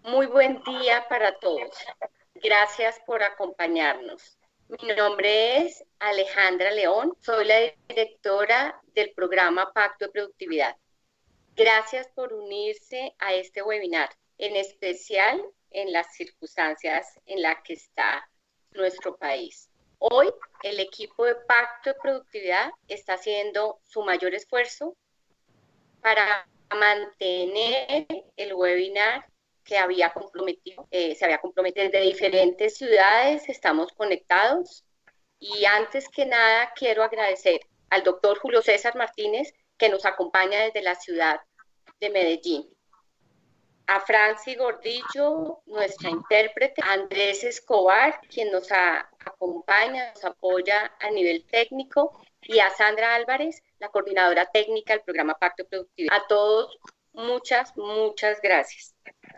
Muy buen día para todos. Gracias por acompañarnos. Mi nombre es Alejandra León, soy la directora del programa Pacto de Productividad. Gracias por unirse a este webinar, en especial en las circunstancias en las que está nuestro país. Hoy, el equipo de Pacto de Productividad está haciendo su mayor esfuerzo para mantener el webinar que se había comprometido desde diferentes ciudades, estamos conectados. Y antes que nada, quiero agradecer al doctor Julio César Martínez, que nos acompaña desde la ciudad de Medellín. A Franci Gordillo, nuestra intérprete, a Andrés Escobar, quien nos acompaña, nos apoya a nivel técnico, y a Sandra Álvarez, la coordinadora técnica del programa Pacto de Productividad. A todos, muchas gracias.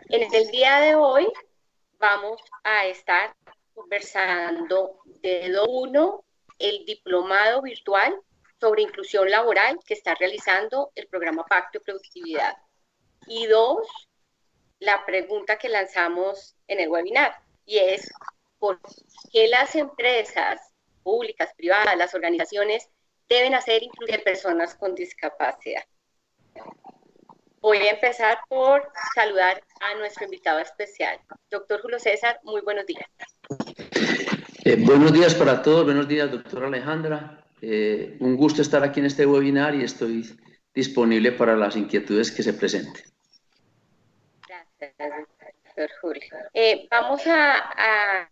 En el día de hoy vamos a estar conversando de uno, el diplomado virtual sobre inclusión laboral que está realizando el programa Pacto de Productividad. Y dos, la pregunta que lanzamos en el webinar, y es ¿por qué las empresas públicas, privadas, las organizaciones deben hacer incluir personas con discapacidad? Voy a empezar por saludar a nuestro invitado especial. Doctor Julio César, muy buenos días. Buenos días para todos, buenos días, doctora Alejandra. Un gusto estar aquí en este webinar y estoy disponible para las inquietudes que se presenten. Gracias, doctor Julio. Vamos a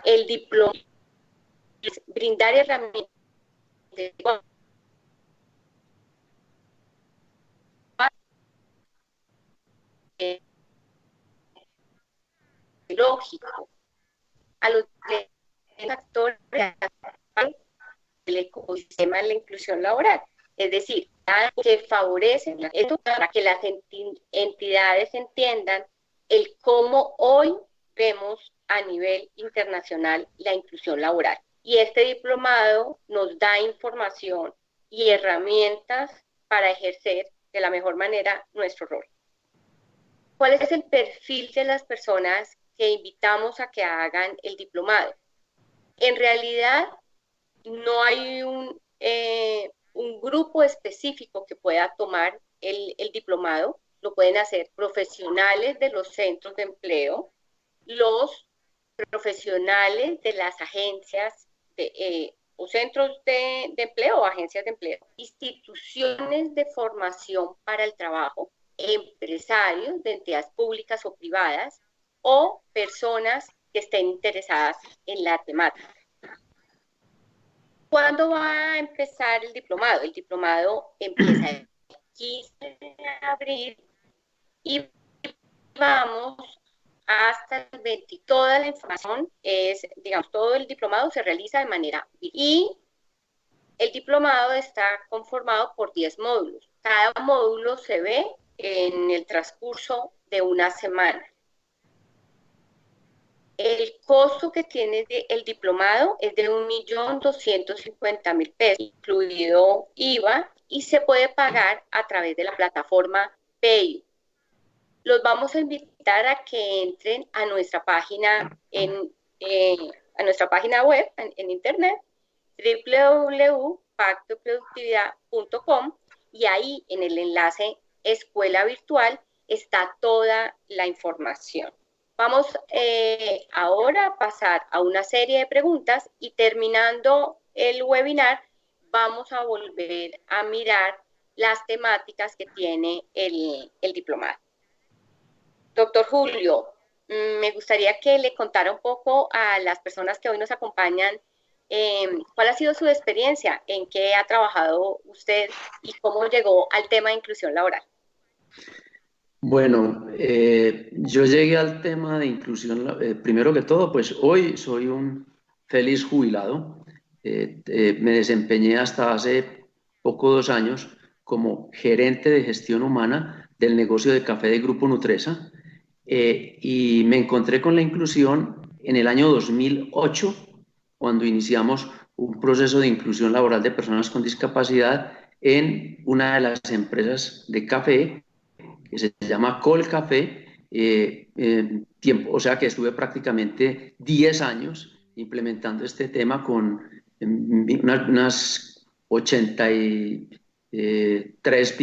el diploma, brindar herramientas lógico a los actores del ecosistema de la inclusión laboral, es decir, que favorecen esto para que las entidades entiendan el cómo hoy vemos a nivel internacional la inclusión laboral. Y este diplomado nos da información y herramientas para ejercer de la mejor manera nuestro rol. ¿Cuál es el perfil de las personas que invitamos a que hagan el diplomado? En realidad, no hay un grupo específico que pueda tomar el diplomado. Lo pueden hacer profesionales de los centros de empleo, los profesionales de las agencias o centros de empleo o agencias de empleo, instituciones de formación para el trabajo, empresarios de entidades públicas o privadas, o personas que estén interesadas en la temática. ¿Cuándo va a empezar el diplomado? El diplomado empieza el 15 de abril y vamos hasta el 20. Toda la información es, digamos, todo el diplomado se realiza de manera virtual. Y el diplomado está conformado por 10 módulos. Cada módulo se ve en el transcurso de una semana. El costo que tiene el diplomado es de 1.250.000 pesos, incluido IVA, y se puede pagar a través de la plataforma Pay. Los vamos a invitar a que entren a nuestra página a nuestra página web en internet, www.pactoproductividad.com, y ahí en el enlace Escuela Virtual está toda la información. Vamos ahora a pasar a una serie de preguntas y terminando el webinar vamos a volver a mirar las temáticas que tiene el diplomado. Doctor Julio, me gustaría que le contara un poco a las personas que hoy nos acompañan cuál ha sido su experiencia, en qué ha trabajado usted y cómo llegó al tema de inclusión laboral. Bueno, yo llegué al tema de inclusión, primero que todo, pues hoy soy un feliz jubilado. Me desempeñé hasta hace poco 2 años como gerente de gestión humana del negocio de café de Grupo Nutresa. y me encontré con la inclusión en el año 2008, cuando iniciamos un proceso de inclusión laboral de personas con discapacidad en una de las empresas de café que se llama Colcafé, o sea que estuve prácticamente 10 años implementando este tema con unas 83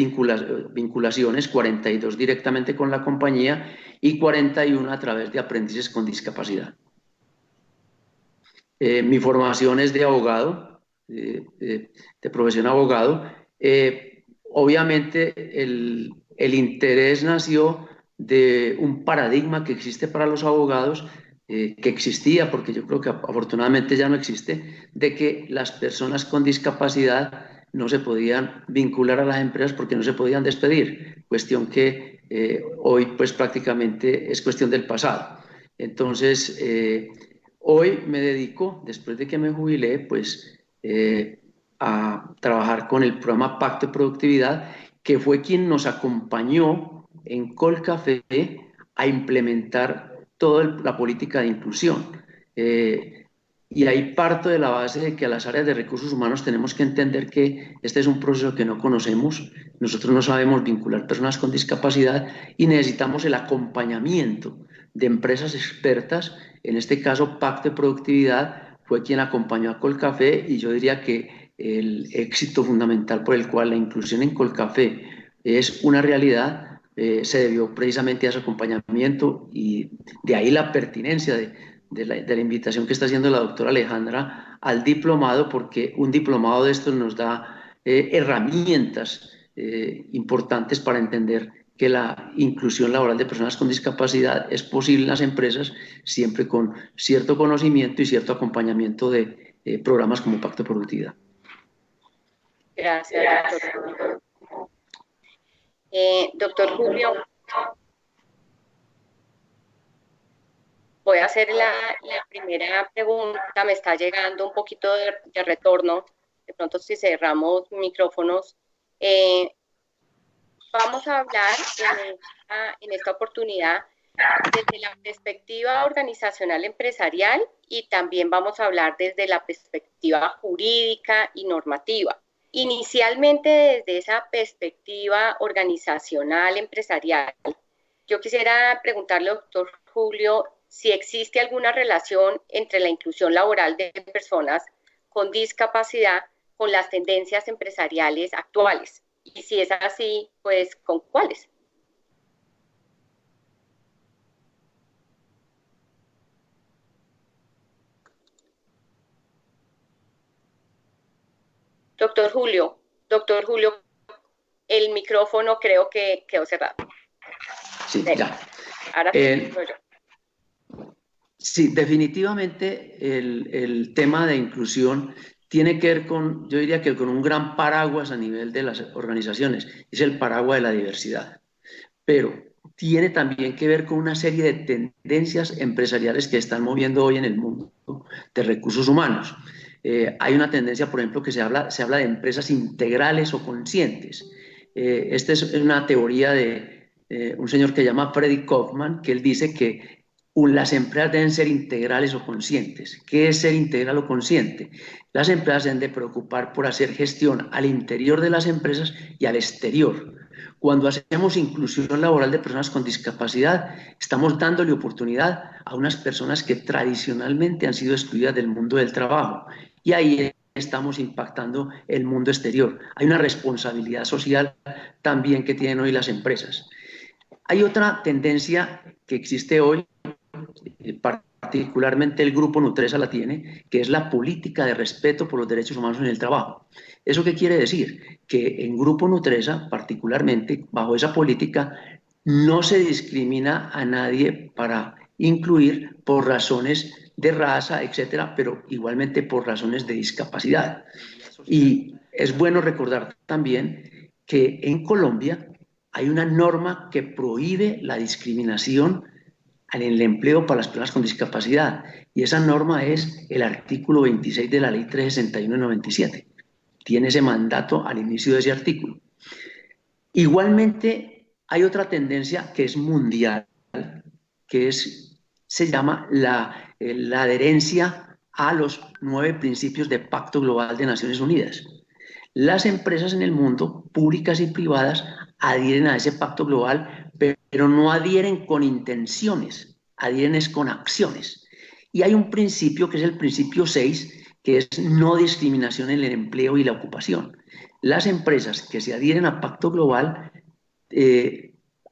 vinculaciones, 42 directamente con la compañía y 41 a través de aprendices con discapacidad. Mi formación es de abogado, de profesión abogado. Obviamente el interés nació de un paradigma que existe para los abogados, que existía, porque yo creo que afortunadamente ya no existe, de que las personas con discapacidad no se podían vincular a las empresas porque no se podían despedir, cuestión que hoy pues prácticamente es cuestión del pasado. Entonces, hoy me dedico, después de que me jubilé, pues a trabajar con el programa Pacto de Productividad, que fue quien nos acompañó en Colcafé a implementar toda la política de inclusión. Y ahí parto de la base de que a las áreas de recursos humanos tenemos que entender que este es un proceso que no conocemos, nosotros no sabemos vincular personas con discapacidad y necesitamos el acompañamiento de empresas expertas. En este caso, Pacto de Productividad fue quien acompañó a Colcafé, y yo diría que el éxito fundamental por el cual la inclusión en Colcafé es una realidad se debió precisamente a ese acompañamiento, y de ahí la pertinencia de la invitación que está haciendo la doctora Alejandra al diplomado, porque un diplomado de estos nos da herramientas importantes para entender que la inclusión laboral de personas con discapacidad es posible en las empresas, siempre con cierto conocimiento y cierto acompañamiento de programas como Pacto de Productividad. Gracias, doctor. Doctor Julio, voy a hacer la primera pregunta. Me está llegando un poquito de retorno. De pronto, si cerramos micrófonos, vamos a hablar en esta oportunidad desde la perspectiva organizacional empresarial, y también vamos a hablar desde la perspectiva jurídica y normativa. Inicialmente, desde esa perspectiva organizacional empresarial, yo quisiera preguntarle, doctor Julio, si existe alguna relación entre la inclusión laboral de personas con discapacidad con las tendencias empresariales actuales. Y si es así, pues, ¿con cuáles? Doctor Julio, el micrófono creo que quedó cerrado. Sí, ya. Ahora sí, yo. Sí, definitivamente el tema de inclusión tiene que ver con, yo diría que con un gran paraguas a nivel de las organizaciones, es el paraguas de la diversidad, pero tiene también que ver con una serie de tendencias empresariales que están moviendo hoy en el mundo de recursos humanos. Hay una tendencia, por ejemplo, que se habla de empresas integrales o conscientes. Esta es una teoría de un señor que se llama Freddy Kaufman, que él dice que las empresas deben ser integrales o conscientes. ¿Qué es ser integral o consciente? Las empresas deben de preocupar por hacer gestión al interior de las empresas y al exterior. Cuando hacemos inclusión laboral de personas con discapacidad, estamos dándole oportunidad a unas personas que tradicionalmente han sido excluidas del mundo del trabajo, y ahí estamos impactando el mundo exterior. Hay una responsabilidad social también que tienen hoy las empresas. Hay otra tendencia que existe hoy, particularmente el Grupo Nutresa la tiene, que es la política de respeto por los derechos humanos en el trabajo. ¿Eso qué quiere decir? Que en Grupo Nutresa, particularmente, bajo esa política, no se discrimina a nadie para incluir por razones de raza, etcétera, pero igualmente por razones de discapacidad. Y es bueno recordar también que en Colombia hay una norma que prohíbe la discriminación en el empleo para las personas con discapacidad, y esa norma es el artículo 26 de la ley 361/97. Tiene ese mandato al inicio de ese artículo. Igualmente hay otra tendencia que es mundial, se llama la adherencia a los 9 principios de Pacto Global de Naciones Unidas. Las empresas en el mundo, públicas y privadas, adhieren a ese pacto global, pero no adhieren con intenciones, adhieren es con acciones. Y hay un principio que es el principio 6, que es no discriminación en el empleo y la ocupación. Las empresas que se adhieren al pacto global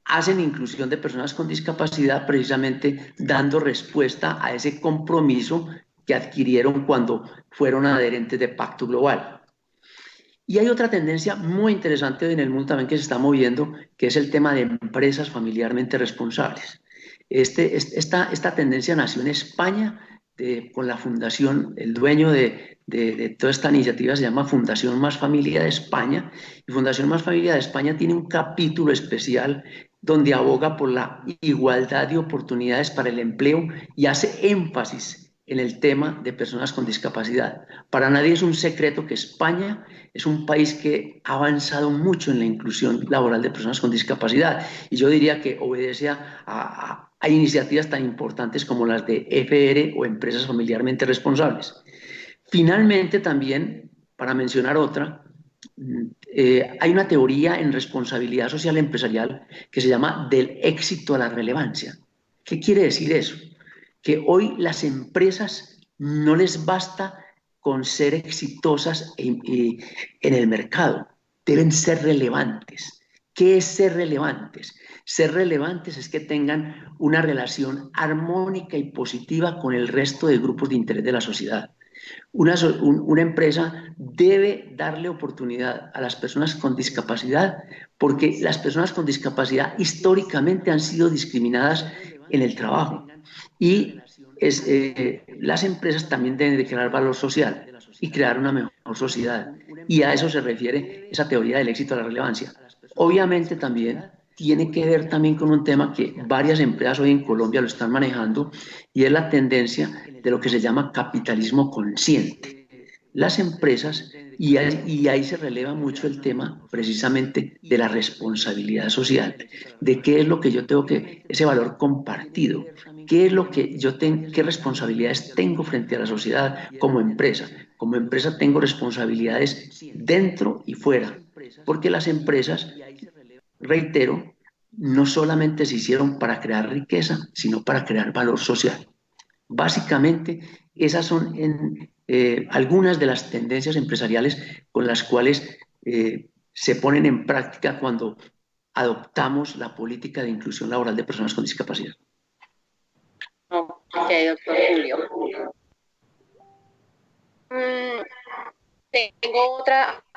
hacen inclusión de personas con discapacidad precisamente dando respuesta a ese compromiso que adquirieron cuando fueron adherentes de pacto global. Y hay otra tendencia muy interesante en el mundo también que se está moviendo, que es el tema de empresas familiarmente responsables. Esta tendencia nació en España con la fundación, el dueño de toda esta iniciativa se llama Fundación Más Familia de España, y Fundación Más Familia de España tiene un capítulo especial donde aboga por la igualdad de oportunidades para el empleo y hace énfasis en el tema de personas con discapacidad. Para nadie es un secreto que España es un país que ha avanzado mucho en la inclusión laboral de personas con discapacidad, y yo diría que obedece a iniciativas tan importantes como las de FR o empresas familiarmente responsables. Finalmente, también, para mencionar otra, hay una teoría en responsabilidad social empresarial que se llama del éxito a la relevancia. ¿Qué quiere decir eso? Que hoy las empresas no les basta con ser exitosas en el mercado, deben ser relevantes. ¿Qué es ser relevantes? Ser relevantes es que tengan una relación armónica y positiva con el resto de grupos de interés de la sociedad. Una empresa debe darle oportunidad a las personas con discapacidad, porque las personas con discapacidad históricamente han sido discriminadas en el trabajo, y las empresas también deben de crear valor social y crear una mejor sociedad, y a eso se refiere esa teoría del éxito a la relevancia. Obviamente también tiene que ver también con un tema que varias empresas hoy en Colombia lo están manejando, y es la tendencia de lo que se llama capitalismo consciente. Las empresas, y ahí se releva mucho el tema precisamente de la responsabilidad social, de qué es lo que yo tengo ese valor compartido, qué es lo que yo tengo, qué responsabilidades tengo frente a la sociedad como empresa. Como empresa tengo responsabilidades dentro y fuera, porque las empresas, reitero, no solamente se hicieron para crear riqueza, sino para crear valor social. Básicamente, esas son algunas de las tendencias empresariales con las cuales se ponen en práctica cuando adoptamos la política de inclusión laboral de personas con discapacidad. Ok, doctor Julio. Tengo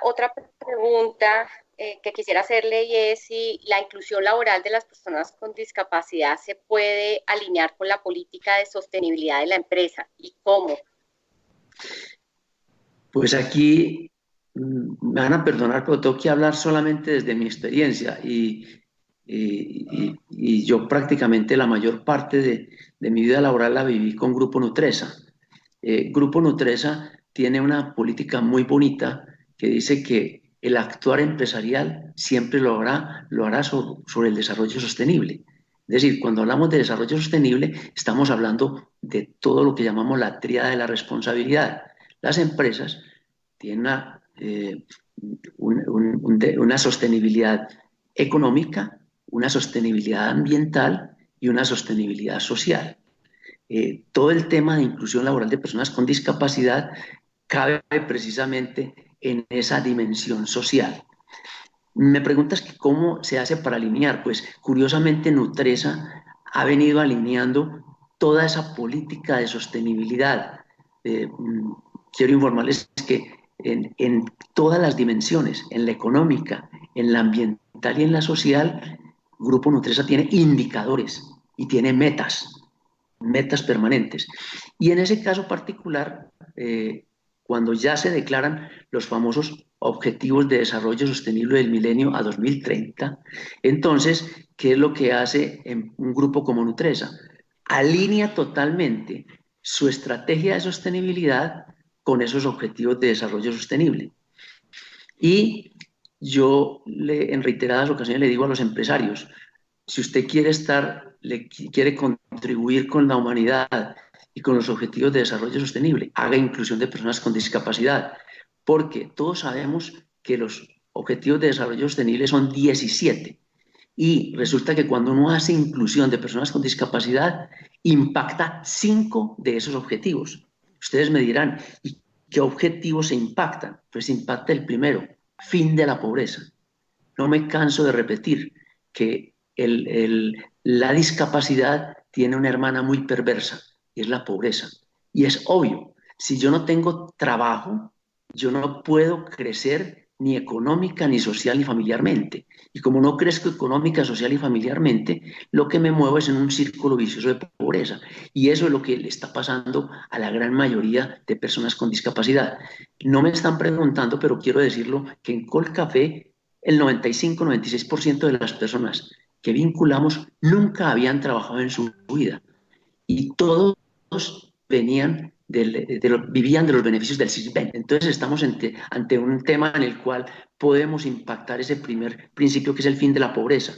otra pregunta que quisiera hacerle, y es si la inclusión laboral de las personas con discapacidad se puede alinear con la política de sostenibilidad de la empresa, y cómo. Pues aquí me van a perdonar, pero tengo que hablar solamente desde mi experiencia, y yo prácticamente la mayor parte de mi vida laboral la viví con Grupo Nutresa. Grupo Nutresa tiene una política muy bonita que dice que el actuar empresarial siempre lo hará sobre el desarrollo sostenible. Es decir, cuando hablamos de desarrollo sostenible, estamos hablando de todo lo que llamamos la tríada de la responsabilidad. Las empresas tienen una sostenibilidad económica, una sostenibilidad ambiental y una sostenibilidad social. Todo el tema de inclusión laboral de personas con discapacidad cabe precisamente en esa dimensión social. Me preguntas que cómo se hace para alinear. Pues curiosamente Nutresa ha venido alineando toda esa política de sostenibilidad. Quiero informarles que en todas las dimensiones, en la económica, en la ambiental y en la social, Grupo Nutresa tiene indicadores y tiene metas permanentes. Y en ese caso particular, cuando ya se declaran los famosos Objetivos de Desarrollo Sostenible del Milenio a 2030, entonces, ¿qué es lo que hace en un grupo como Nutresa? Alinea totalmente su estrategia de sostenibilidad con esos Objetivos de Desarrollo Sostenible. Y yo en reiteradas ocasiones le digo a los empresarios, si usted quiere quiere contribuir con la humanidad y con los objetivos de desarrollo sostenible, haga inclusión de personas con discapacidad, porque todos sabemos que los objetivos de desarrollo sostenible son 17 y resulta que cuando uno hace inclusión de personas con discapacidad, impacta 5 de esos objetivos. Ustedes me dirán, ¿y qué objetivos se impactan? Pues impacta el primero, fin de la pobreza. No me canso de repetir que la discapacidad tiene una hermana muy perversa y es la pobreza. Y es obvio, si yo no tengo trabajo, yo no puedo crecer ni económica, ni social, ni familiarmente. Y como no crezco económica, social y familiarmente, lo que me muevo es en un círculo vicioso de pobreza. Y eso es lo que le está pasando a la gran mayoría de personas con discapacidad. No me están preguntando, pero quiero decirlo, que en Colcafé el 95-96% de las personas que vinculamos nunca habían trabajado en su vida y todos venían vivían de los beneficios del SISBEN. Entonces estamos ante un tema en el cual podemos impactar ese primer principio que es el fin de la pobreza.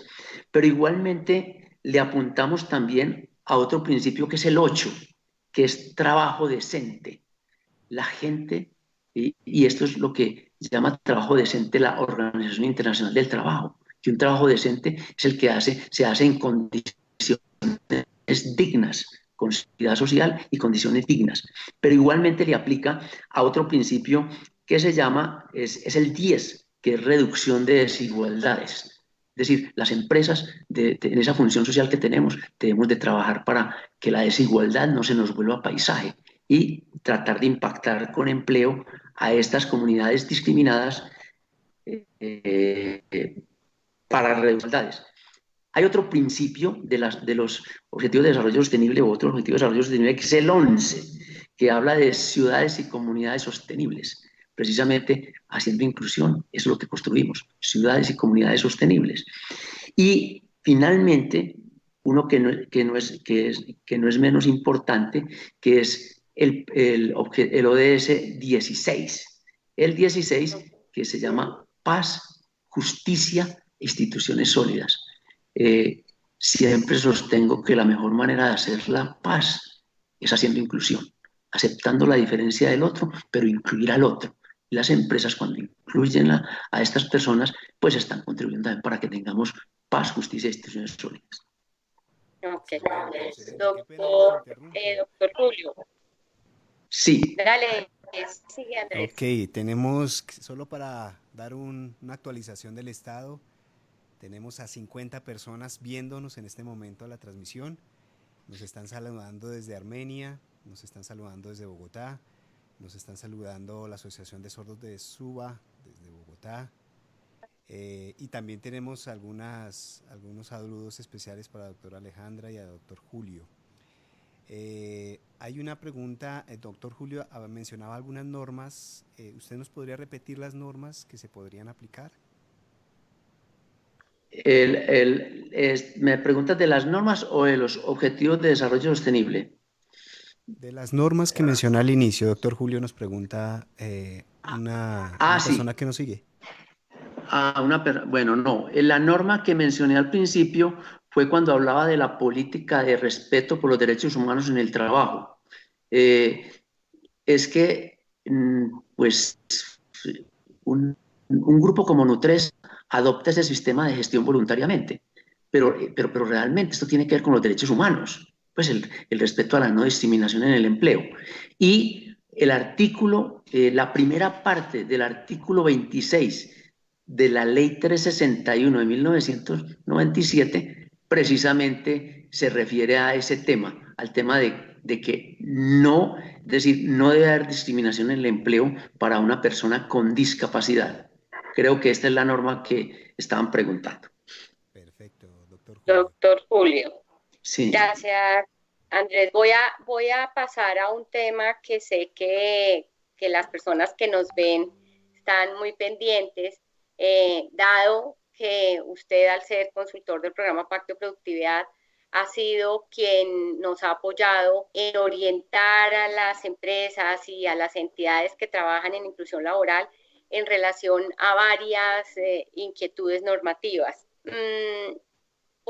Pero igualmente le apuntamos también a otro principio que es el 8, que es trabajo decente. La gente, y esto es lo que se llama trabajo decente la Organización Internacional del Trabajo, que un trabajo decente es el que se hace en condiciones dignas, con seguridad social y condiciones dignas. Pero igualmente le aplica a otro principio que se llama, es el 10, que es reducción de desigualdades. Es decir, las empresas en esa función social que tenemos, debemos de trabajar para que la desigualdad no se nos vuelva paisaje y tratar de impactar con empleo a estas comunidades discriminadas para reducir desigualdades. Hay otro principio de los Objetivos de Desarrollo Sostenible o otro Objetivo de Desarrollo Sostenible que es el 11, que habla de ciudades y comunidades sostenibles. Precisamente haciendo inclusión, eso es lo que construimos, ciudades y comunidades sostenibles. Y finalmente, uno que no es menos importante, que es el ODS 16. El 16 que se llama paz, justicia e instituciones sólidas. Siempre sostengo que la mejor manera de hacer la paz es haciendo inclusión, aceptando la diferencia del otro, pero incluir al otro. Y las empresas cuando incluyen a estas personas, pues están contribuyendo también para que tengamos paz, justicia e instituciones sólidas. Ok. Excelente, excelente. Qué pena les Doctor, interrumpo. doctor Julio, Sí, dale, sigue Andrés. Ok, tenemos, solo para dar una actualización del estado, tenemos a 50 personas viéndonos en este momento la transmisión. Nos están saludando desde Armenia, nos están saludando desde Bogotá, nos están saludando la Asociación de Sordos de Suba desde Bogotá. Y también tenemos algunos saludos especiales para la doctora Alejandra y a doctor Julio. Hay una pregunta, el doctor Julio mencionaba algunas normas. ¿Usted nos podría repetir las normas que se podrían aplicar? ¿Me preguntas de las normas o de los objetivos de desarrollo sostenible? De las normas que mencioné al inicio, doctor Julio nos pregunta una Sí. persona que nos sigue. Bueno, no. La norma que mencioné al principio fue cuando hablaba de la política de respeto por los derechos humanos en el trabajo. Eh, es que, pues, un grupo como Nutres adopta ese sistema de gestión voluntariamente, pero realmente esto tiene que ver con los derechos humanos, pues el respeto a la no discriminación en el empleo. Y el artículo, la primera parte del artículo 26 de la Ley 361 de 1997, precisamente se refiere a ese tema, al tema de que no, es decir, no debe haber discriminación en el empleo para una persona con discapacidad. Creo que esta es la norma que estaban preguntando. Perfecto, doctor Julio. Doctor Julio, Sí. gracias Andrés. Voy a pasar a un tema que sé que las personas que nos ven están muy pendientes, dado que usted al ser consultor del programa Pacto de Productividad ha sido quien nos ha apoyado en orientar a las empresas y a las entidades que trabajan en inclusión laboral en relación a varias inquietudes normativas.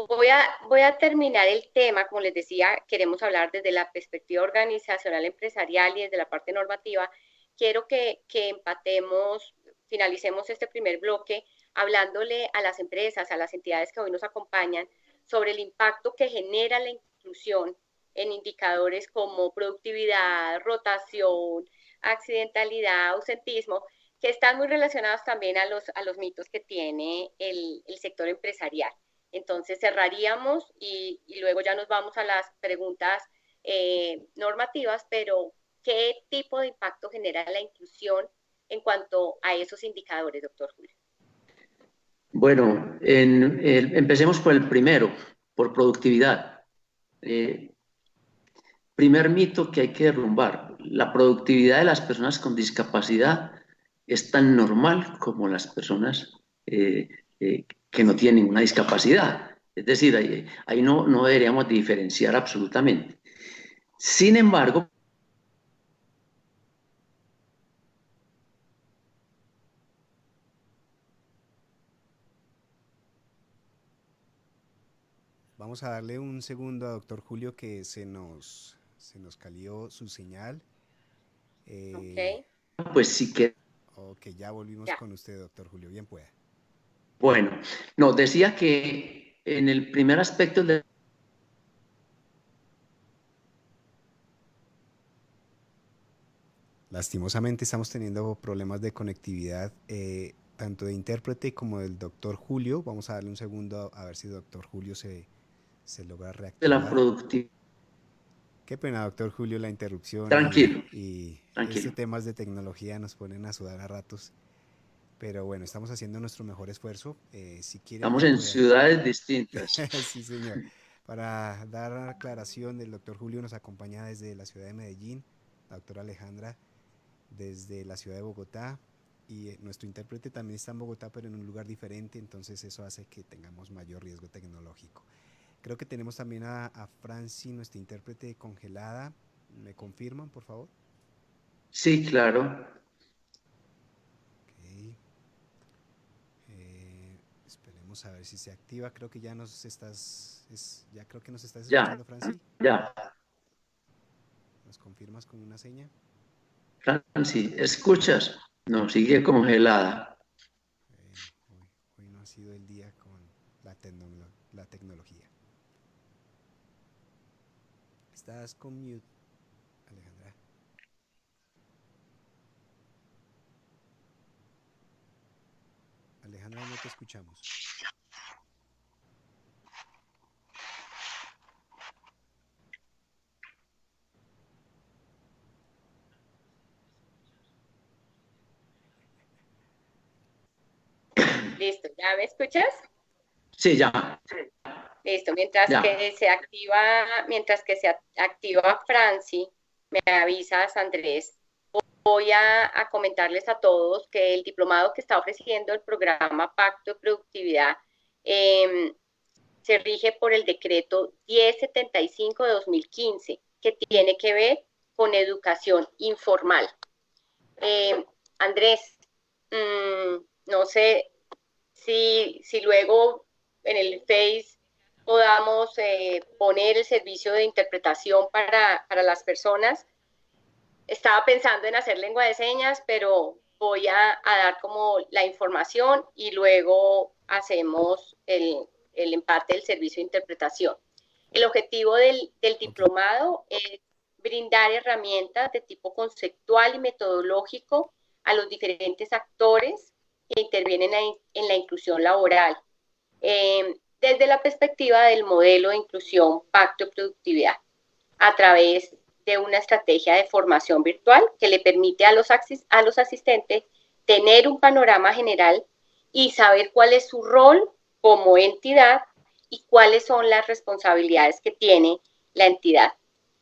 Voy a terminar el tema, como les decía, queremos hablar desde la perspectiva organizacional, empresarial y desde la parte normativa. Quiero que empatemos, finalicemos este primer bloque hablándole a las empresas, a las entidades que hoy nos acompañan, sobre el impacto que genera la inclusión en indicadores como productividad, rotación, accidentalidad, ausentismo, que están muy relacionados también a los mitos que tiene el sector empresarial. Entonces cerraríamos y luego ya nos vamos a las preguntas normativas, pero ¿qué tipo de impacto genera la inclusión en cuanto a esos indicadores, doctor Julio? Bueno, empecemos por el primero, por productividad. Primer mito que hay que derrumbar: la productividad de las personas con discapacidad es tan normal como las personas que no tienen ninguna discapacidad. Es decir, ahí no deberíamos diferenciar absolutamente. Sin embargo, Vamos a darle un segundo a doctor Julio, que se nos cayó su señal. Ok. Pues sí que... Ok, ya volvimos Ya. con usted, doctor Julio. Bien pueda. Bueno, no, decía que en el primer aspecto de... Lastimosamente estamos teniendo problemas de conectividad, tanto de intérprete como del doctor Julio. Vamos a darle un segundo a ver si el doctor Julio se logra de la reactivar. productividad. Qué pena, doctor Julio, la interrupción Tranquilo, y tranquilo. temas de tecnología nos ponen a sudar a ratos. Pero bueno, estamos haciendo nuestro mejor esfuerzo. Si quiere Estamos ya en puede. ciudades distintas. Sí, señor. Para dar aclaración, el doctor Julio nos acompaña desde la ciudad de Medellín, la doctora Alejandra desde la ciudad de Bogotá, y nuestro intérprete también está en Bogotá, pero en un lugar diferente, entonces eso hace que tengamos mayor riesgo tecnológico. Creo que tenemos también a Franci, nuestra intérprete congelada. ¿Me confirman, por favor? Sí, claro. Okay. Esperemos a ver si se activa. Creo que ya ya creo que nos estás Ya, escuchando, Franci. ya. ¿Nos confirmas con una seña? Franci, ¿escuchas? No, sigue congelada. Hoy no ha sido el día con la tecnología. Estás con mute, Alejandra. Alejandra, no te escuchamos. Listo, ¿ya me escuchas? Sí, ya. Listo, mientras Ya. que se activa Franci, me avisas, Andrés. Voy a comentarles a todos que el diplomado que está ofreciendo el programa Pacto de Productividad se rige por el decreto 1075 de 2015, que tiene que ver con educación informal. Andrés, no sé si luego en el Face podamos poner el servicio de interpretación para las personas. Estaba pensando en hacer lengua de señas, pero voy a dar como la información y luego hacemos el empate del servicio de interpretación. El objetivo del diplomado es brindar herramientas de tipo conceptual y metodológico a los diferentes actores que intervienen en la inclusión laboral, desde la perspectiva del modelo de inclusión Pacto de Productividad, a través de una estrategia de formación virtual que le permite a los asistentes tener un panorama general y saber cuál es su rol como entidad y cuáles son las responsabilidades que tiene la entidad.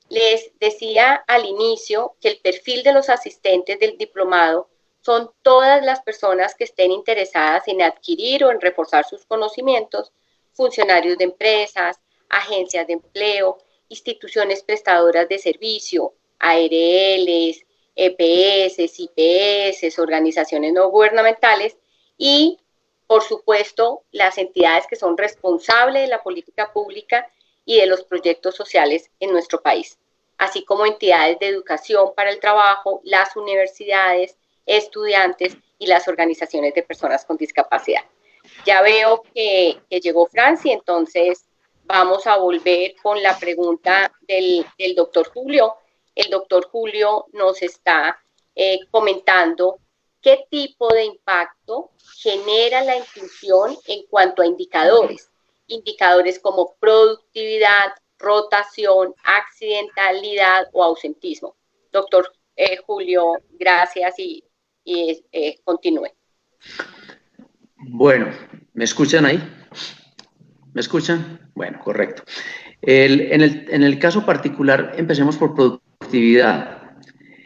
Les decía al inicio que el perfil de los asistentes del diplomado son todas las personas que estén interesadas en adquirir o en reforzar sus conocimientos, funcionarios de empresas, agencias de empleo, instituciones prestadoras de servicio, ARLs, EPS, IPS, organizaciones no gubernamentales y por supuesto, las entidades que son responsables de la política pública y de los proyectos sociales en nuestro país, así como entidades de educación para el trabajo, las universidades, estudiantes y las organizaciones de personas con discapacidad. Ya veo que llegó Franci, entonces vamos a volver con la pregunta del doctor Julio. El doctor Julio nos está comentando qué tipo de impacto genera la inclusión en cuanto a indicadores. Indicadores como productividad, rotación, accidentalidad o ausentismo. Doctor Julio, gracias y continúe. Bueno, ¿me escuchan ahí? ¿Me escuchan? Bueno, correcto. En el caso particular, empecemos por productividad.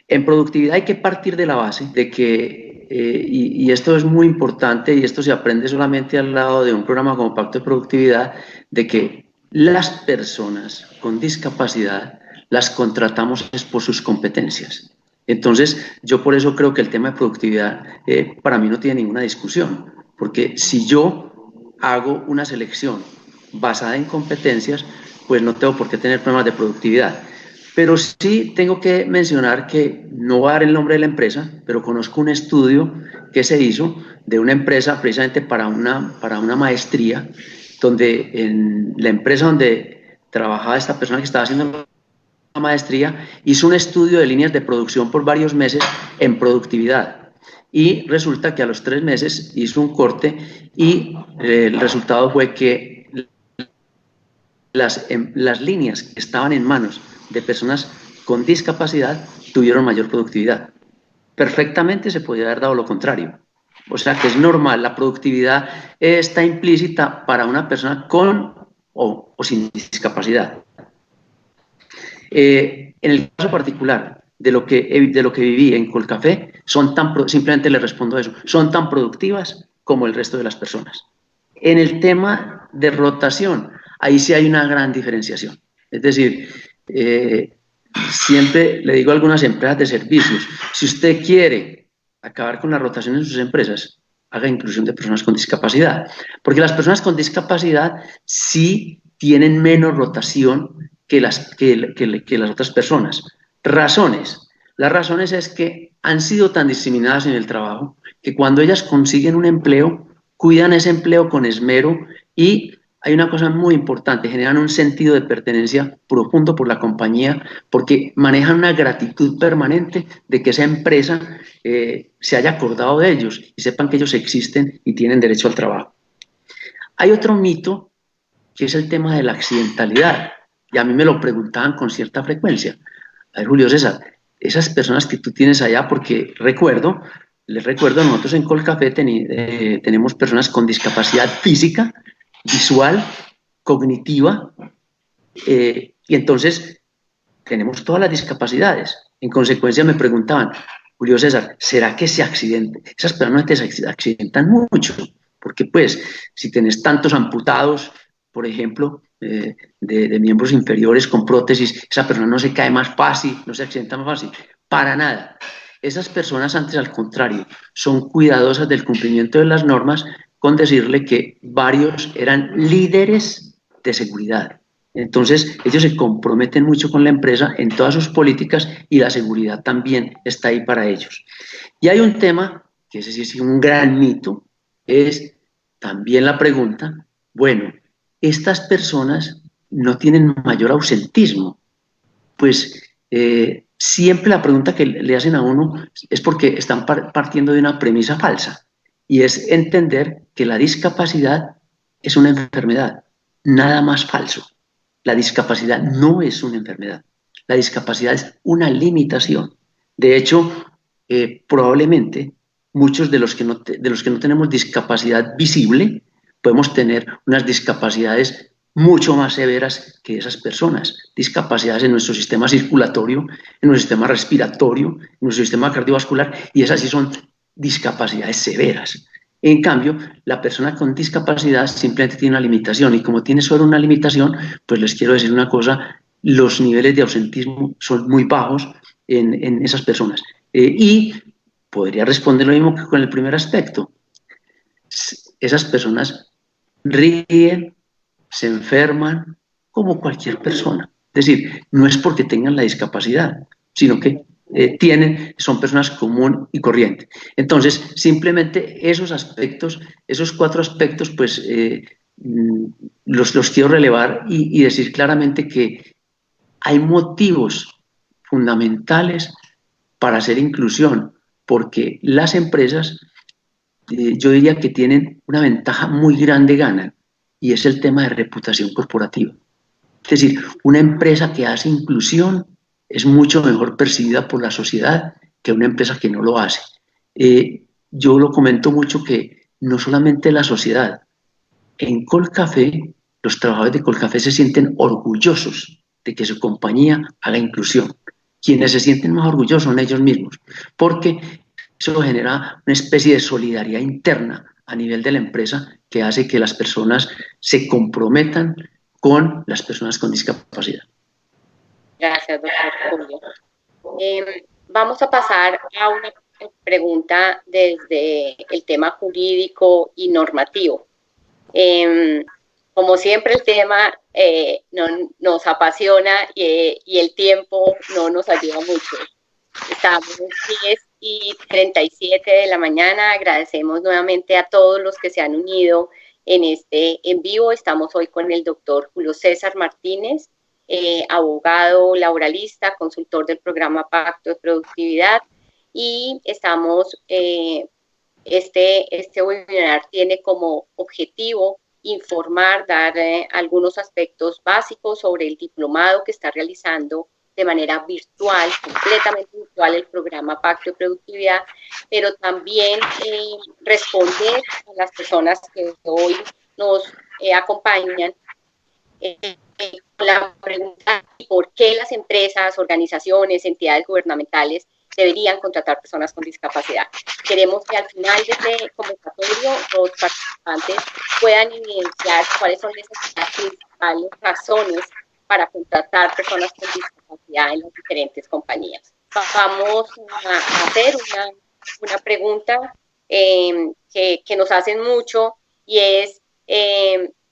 En productividad hay que partir de la base de que, y esto es muy importante, y esto se aprende solamente al lado de un programa como Pacto de Productividad, de que las personas con discapacidad las contratamos por sus competencias. Entonces, yo por eso creo que el tema de productividad para mí no tiene ninguna discusión, porque si yo hago una selección basada en competencias, pues no tengo por qué tener problemas de productividad. Pero sí tengo que mencionar que no voy a dar el nombre de la empresa, pero conozco un estudio que se hizo de una empresa precisamente para una maestría, donde en la empresa donde trabajaba esta persona que estaba haciendo la maestría, hizo un estudio de líneas de producción por varios meses en productividad. Y resulta que a los 3 meses hizo un corte y el resultado fue que las líneas que estaban en manos de personas con discapacidad tuvieron mayor productividad. Perfectamente se podría haber dado lo contrario. O sea que es normal, la productividad está implícita para una persona con o sin discapacidad. En el caso particular de lo que viví en Colcafé, simplemente le respondo eso, son tan productivas como el resto de las personas. En el tema de rotación, ahí sí hay una gran diferenciación. Es decir, siempre le digo a algunas empresas de servicios, si usted quiere acabar con la rotación en sus empresas, haga inclusión de personas con discapacidad, porque las personas con discapacidad sí tienen menos rotación que las otras personas. Razones. Las razones es que han sido tan discriminadas en el trabajo que cuando ellas consiguen un empleo, cuidan ese empleo con esmero y hay una cosa muy importante, generan un sentido de pertenencia profundo por la compañía porque manejan una gratitud permanente de que esa empresa se haya acordado de ellos y sepan que ellos existen y tienen derecho al trabajo. Hay otro mito que es el tema de la accidentalidad y a mí me lo preguntaban con cierta frecuencia. A ver, Julio César, esas personas que tú tienes allá, porque les recuerdo, nosotros en Colcafé tenemos personas con discapacidad física, visual, cognitiva, y entonces tenemos todas las discapacidades. En consecuencia me preguntaban, Julio César, ¿será que se accidentan? Esas personas que se accidentan mucho, porque pues si tenés tantos amputados, por ejemplo, de miembros inferiores con prótesis, esa persona no se cae más fácil, no se accidenta más fácil, para nada. Esas personas antes, al contrario, son cuidadosas del cumplimiento de las normas, con decirle que varios eran líderes de seguridad. Entonces, ellos se comprometen mucho con la empresa en todas sus políticas y la seguridad también está ahí para ellos. Y hay un tema, que ese sí es un gran mito, es también la pregunta, bueno, estas personas no tienen mayor ausentismo. Pues siempre la pregunta que le hacen a uno es porque están partiendo de una premisa falsa y es entender que la discapacidad es una enfermedad, nada más falso. La discapacidad no es una enfermedad, la discapacidad es una limitación. De hecho, probablemente muchos de los que no tenemos discapacidad visible podemos tener unas discapacidades mucho más severas que esas personas, discapacidades en nuestro sistema circulatorio, en nuestro sistema respiratorio, en nuestro sistema cardiovascular, y esas sí son discapacidades severas. En cambio, la persona con discapacidad simplemente tiene una limitación, y como tiene solo una limitación, pues les quiero decir una cosa, los niveles de ausentismo son muy bajos en esas personas. Y podría responder lo mismo que con el primer aspecto. esas personas ríen, se enferman como cualquier persona. Es decir, no es porque tengan la discapacidad, sino que son personas común y corriente. Entonces, simplemente esos aspectos, esos 4 aspectos, pues los quiero relevar y decir claramente que hay motivos fundamentales para hacer inclusión, porque las empresas, yo diría que tienen una ventaja muy grande, ganan, y es el tema de reputación corporativa. Es decir, una empresa que hace inclusión es mucho mejor percibida por la sociedad que una empresa que no lo hace. Yo lo comento mucho que no solamente la sociedad, en Colcafé, los trabajadores de Colcafé se sienten orgullosos de que su compañía haga inclusión. Quienes se sienten más orgullosos son ellos mismos, porque eso genera una especie de solidaridad interna a nivel de la empresa que hace que las personas se comprometan con las personas con discapacidad. Gracias, doctor Julio. Vamos a pasar a una pregunta desde el tema jurídico y normativo. Como siempre, el tema nos apasiona y el tiempo no nos ayuda mucho. Estamos 10:37 de la mañana. Agradecemos nuevamente a todos los que se han unido en este en vivo. Estamos hoy con el doctor Julio César Martínez, abogado laboralista, consultor del programa Pacto de Productividad, y estamos, este webinar tiene como objetivo informar, dar algunos aspectos básicos sobre el diplomado que está realizando de manera virtual, completamente virtual, el programa Pacto de Productividad, pero también responder a las personas que hoy nos acompañan la pregunta por qué las empresas, organizaciones, entidades gubernamentales deberían contratar personas con discapacidad. Queremos que al final de este convocatorio los participantes puedan evidenciar cuáles son las principales razones para contratar personas con discapacidad en las diferentes compañías. Vamos a hacer una pregunta que nos hacen mucho, y es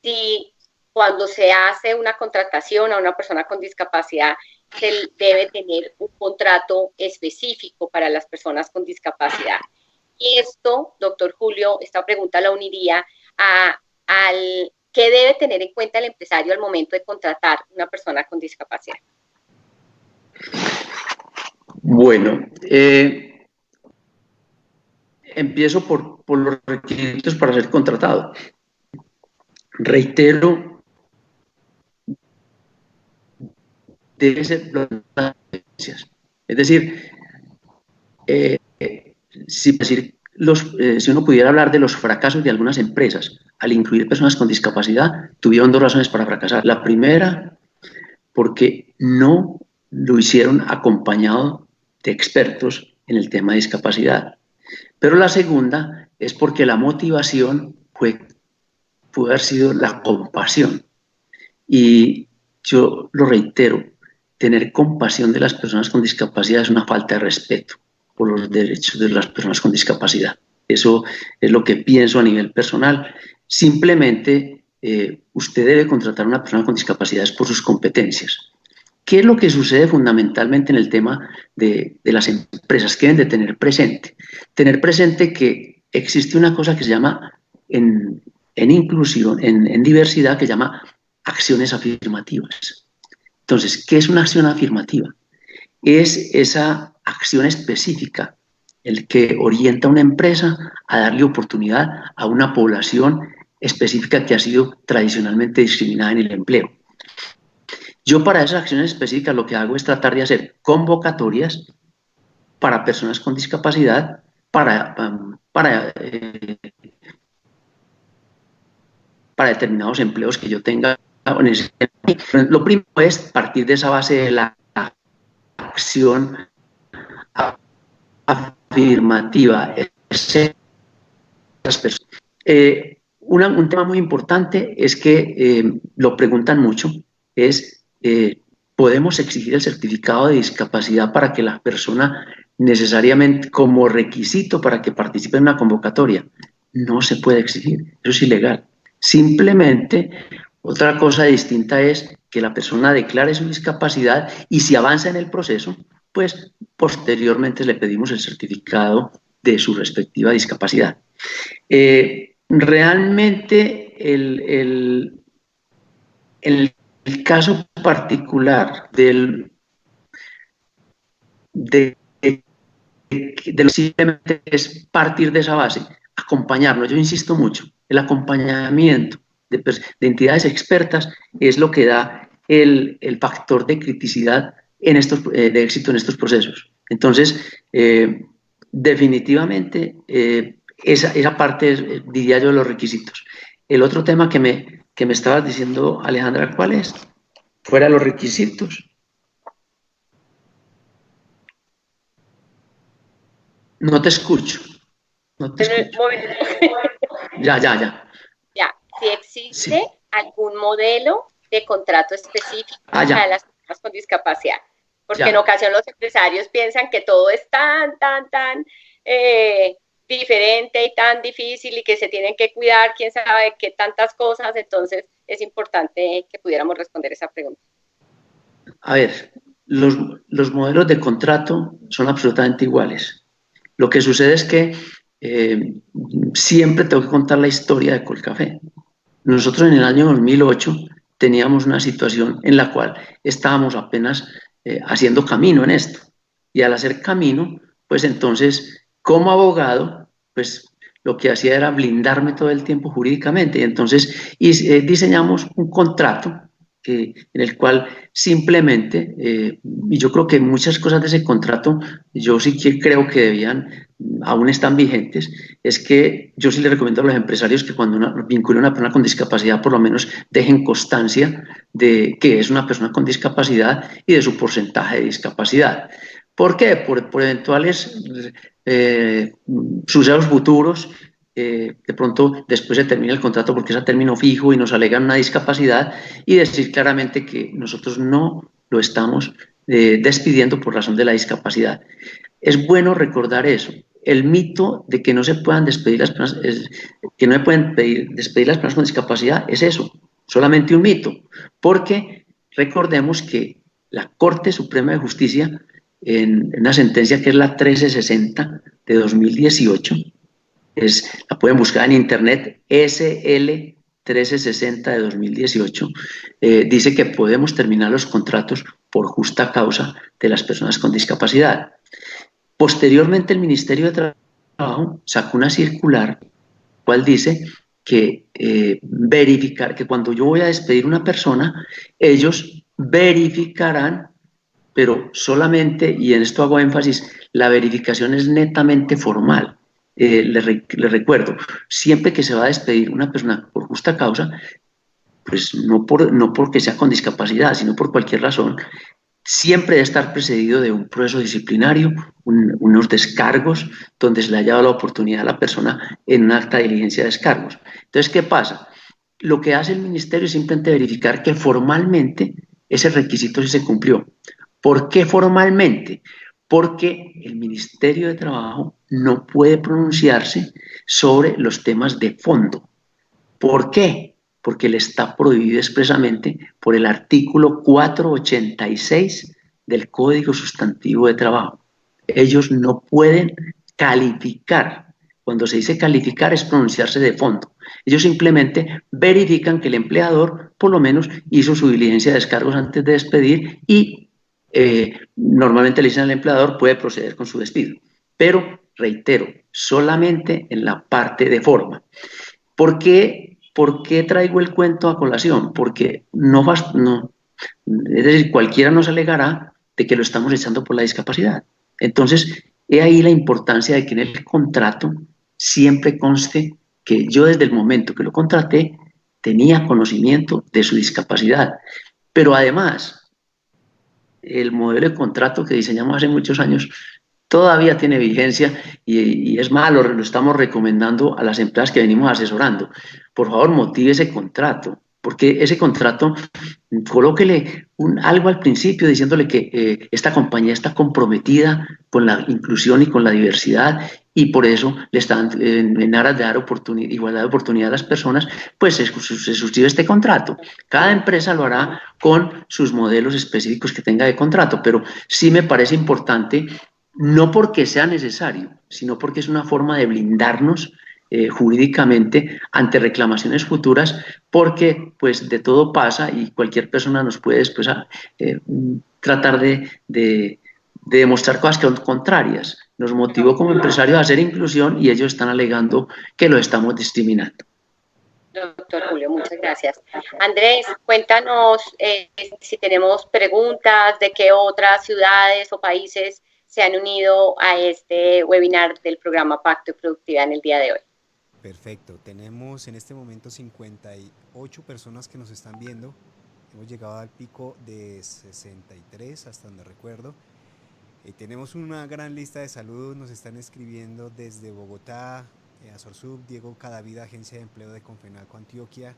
si cuando se hace una contratación a una persona con discapacidad se debe tener un contrato específico para las personas con discapacidad. Y esto, doctor Julio, esta pregunta la uniría al qué debe tener en cuenta el empresario al momento de contratar una persona con discapacidad. Bueno, empiezo por los requisitos para ser contratado. Reitero, debe ser es decir, si uno pudiera hablar de los fracasos de algunas empresas al incluir personas con discapacidad, tuvieron 2 razones para fracasar. La primera, porque no lo hicieron acompañado de expertos en el tema de discapacidad. Pero la segunda es porque la motivación pudo haber sido la compasión. Y yo lo reitero, tener compasión de las personas con discapacidad es una falta de respeto por los derechos de las personas con discapacidad. Eso es lo que pienso a nivel personal. Simplemente usted debe contratar a una persona con discapacidad por sus competencias. ¿Qué es lo que sucede fundamentalmente en el tema de las empresas? ¿Qué deben de tener presente? Tener presente que existe una cosa que se llama en inclusión, en diversidad, que se llama acciones afirmativas. Entonces, ¿qué es una acción afirmativa? Es esa acción específica el que orienta a una empresa a darle oportunidad a una población específica que ha sido tradicionalmente discriminada en el empleo. Yo para esas acciones específicas lo que hago es tratar de hacer convocatorias para personas con discapacidad, para determinados empleos que yo tenga. Lo primero es partir de esa base de la acción afirmativa. Un tema muy importante es que lo preguntan mucho, es ¿podemos exigir el certificado de discapacidad para que la persona necesariamente como requisito para que participe en una convocatoria? no se puede exigir, eso es ilegal. Simplemente, otra cosa distinta es que la persona declare su discapacidad y si avanza en el proceso, pues posteriormente le pedimos el certificado de su respectiva discapacidad. Realmente el caso particular de lo simplemente es partir de esa base, acompañarnos. Yo insisto mucho, el acompañamiento de entidades expertas es lo que da el factor de criticidad en estos, de éxito en estos procesos. Entonces, definitivamente, esa parte, diría yo, de los requisitos. El otro tema que me estabas diciendo, Alejandra, ¿cuál es? Fuera de los requisitos. No te escucho. No te escucho. Ya. Ya, si existe algún modelo de contrato específico para las personas con discapacidad. Porque en ocasión los empresarios piensan que todo es tan diferente y tan difícil y que se tienen que cuidar, quién sabe qué tantas cosas. Entonces es importante que pudiéramos responder esa pregunta. A ver, los modelos de contrato son absolutamente iguales. Lo que sucede es que siempre tengo que contar la historia de Colcafé. Nosotros en el año 2008 teníamos una situación en la cual estábamos apenas haciendo camino en esto. Y al hacer camino, pues entonces, como abogado, pues lo que hacía era blindarme todo el tiempo jurídicamente. Y entonces diseñamos un contrato en el cual simplemente, y yo creo que muchas cosas de ese contrato, yo sí que creo que aún están vigentes, es que yo sí le recomiendo a los empresarios que cuando vinculen a una persona con discapacidad, por lo menos dejen constancia de que es una persona con discapacidad y de su porcentaje de discapacidad. ¿Por qué? Por eventuales sucesos futuros. De pronto después se termina el contrato porque es a término fijo y nos alegan una discapacidad y decir claramente que nosotros no lo estamos despidiendo por razón de la discapacidad. Es bueno recordar eso. El mito de que no se puedan despedir las personas, que no se pueden despedir las personas con discapacidad es eso, solamente un mito, porque recordemos que la Corte Suprema de Justicia, en una sentencia que es la 1360 de 2018, la pueden buscar en internet, SL 1360 de 2018, dice que podemos terminar los contratos por justa causa de las personas con discapacidad. Posteriormente, el Ministerio de Trabajo sacó una circular, cual dice que verificar, que cuando yo voy a despedir a una persona, ellos verificarán, pero solamente, y en esto hago énfasis, la verificación es netamente formal. Le recuerdo, siempre que se va a despedir una persona por justa causa, pues no porque sea con discapacidad, sino por cualquier razón, siempre debe estar precedido de un proceso disciplinario, unos descargos, donde se le haya dado la oportunidad a la persona en un acta de diligencia de descargos. Entonces, ¿qué pasa? Lo que hace el ministerio es simplemente verificar que formalmente ese requisito sí se cumplió. ¿Por qué formalmente? Porque el Ministerio de Trabajo no puede pronunciarse sobre los temas de fondo. ¿Por qué? Porque le está prohibido expresamente por el artículo 486 del Código Sustantivo de Trabajo. Ellos no pueden calificar. Cuando se dice calificar es pronunciarse de fondo. Ellos simplemente verifican que el empleador por lo menos hizo su diligencia de descargos antes de despedir y normalmente le dicen al empleador puede proceder con su despido. Pero, reitero, solamente en la parte de forma. ¿Por qué traigo el cuento a colación? Porque es decir, cualquiera nos alegará de que lo estamos echando por la discapacidad. Entonces, he ahí la importancia de que en el contrato siempre conste que yo desde el momento que lo contraté tenía conocimiento de su discapacidad. Pero además, el modelo de contrato que diseñamos hace muchos años todavía tiene vigencia y es más, lo estamos recomendando a las empresas que venimos asesorando. Por favor, motive ese contrato, porque ese contrato, colóquele algo al principio diciéndole que esta compañía está comprometida con la inclusión y con la diversidad y por eso le están, en aras de dar igualdad de oportunidad a las personas, pues se suscribe este contrato. Cada empresa lo hará con sus modelos específicos que tenga de contrato, pero sí me parece importante, no porque sea necesario, sino porque es una forma de blindarnos jurídicamente ante reclamaciones futuras, porque pues de todo pasa y cualquier persona nos puede después tratar de demostrar cosas contrarias. Nos motivó como empresarios a hacer inclusión y ellos están alegando que lo estamos discriminando. Doctor Julio, muchas gracias. Andrés, cuéntanos si tenemos preguntas de qué otras ciudades o países se han unido a este webinar del programa Pacto de Productividad en el día de hoy. Perfecto, tenemos en este momento 58 personas que nos están viendo. Hemos llegado al pico de 63, hasta donde recuerdo. Tenemos una gran lista de saludos, nos están escribiendo desde Bogotá, Azorsub, Diego Cadavida, Agencia de Empleo de Confenalco, Antioquia,